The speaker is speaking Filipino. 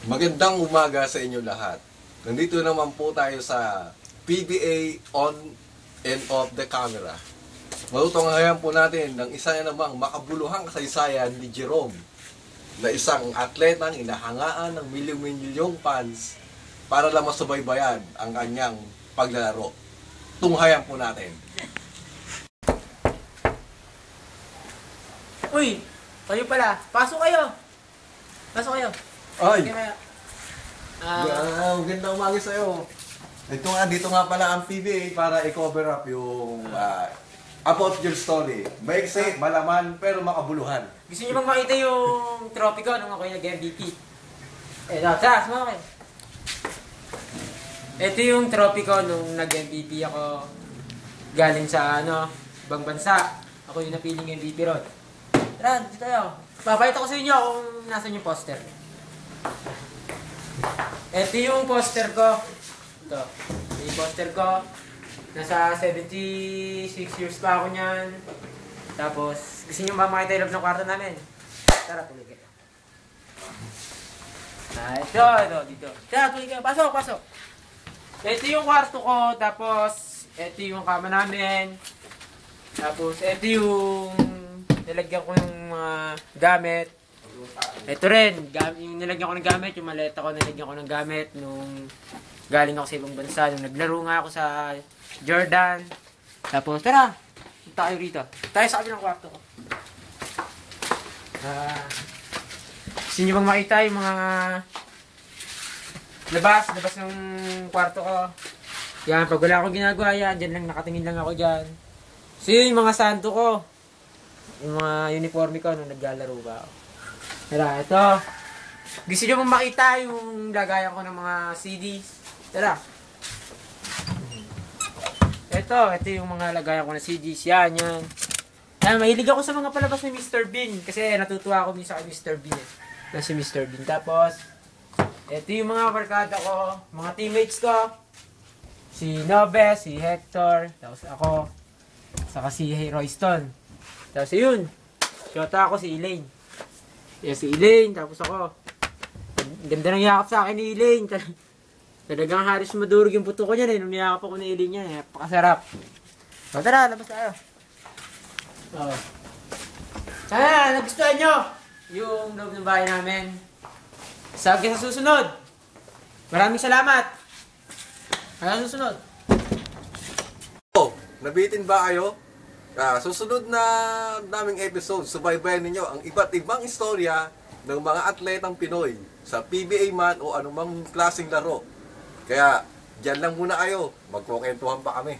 Magandang umaga sa inyo lahat. Nandito naman po tayo sa PBA on and off the camera. Matutunghayan po natin ng isa na namang makabuluhang kasaysayan ni Jerome, na isang atletang inahangaan ng milyong-milyong fans para lang masubaybayan ang kanyang paglalaro. Tunghayan po natin. Uy! Kayo pala! Pasok kayo! Pasok kayo! Ay! Kaya, Magandang umaga sa'yo. Dito nga pala ang PBA para i-cover up yung about your story. Maiksi, malaman, pero makabuluhan. gusto niyo bang makita yung trophy ko nung ako yung nag-MVP? Tara, sumama kayo. Ito yung trophy ko nung nag-MVP ako galing sa ibang bansa. Ako yung napiling MVP ron. Tara, dito tayo. Papayita ko sa inyo kung nasan yung poster. Ito yung poster ko. Ito yung poster ko. Nasa 76 years pa ako niyan. Tapos, gusto nyo ba makita yung loob ng kwarto namin? Tara, tuloy kayo. Ito, dito. Tara, tuloy kayo. Pasok, pasok. Ito yung kwarto ko. Tapos, ito yung kama namin. Tapos, ito yung nilagyan ko ng mga gamit. Ito rin, yung nilagyan ko ng gamit, yung maleta ko nilagyan ko ng gamit nung galing ako sa ibang bansa, nung naglaro nga ako sa Jordan. Tapos, tara, punta kayo rito. Tayo sa kabilang kwarto ko. Gusto nyo bang makita yung mga labas ng kwarto ko? Yan, pag wala akong ginagawa yan, dyan lang nakatingin lang ako dyan. So yun, yung mga santo ko. Yung mga uniforme ko nung naglalaro ba ako. Tara, ito. Gusto nyo bang makita yung lagayan ko ng mga CDs? Tara. Ito yung mga lagayan ko ng CDs. Yan. Mahilig ako sa mga palabas ni Mr. Bean. Kasi natutuwa ako minsan kay Mr. Bean. Na si Mr. Bean. Tapos, ito yung mga barkada ko. Mga teammates ko. Si Nove, si Hector. Tapos ako. Saka si Royston. Tapos yun. Shota ako si Elaine. Yes, si Elaine, tapos ako. Ganda ng yakap sa akin ni Elaine. Talagang halos madurog yung puto ko niyan nung niyakap ako ni Elaine niya. Napakasarap. O tara, labas tayo. Sana, nagustuhan nyo yung loob ng bahay namin. Sa susunod. Maraming salamat. Hanggang susunod. Nabitin ba kayo? Susunod na naming episode, subaybayan ninyo ang iba't ibang istorya ng mga atletang Pinoy sa PBA man o anumang klaseng laro. Kaya, dyan lang muna kayo. Magkukwentuhan pa kami.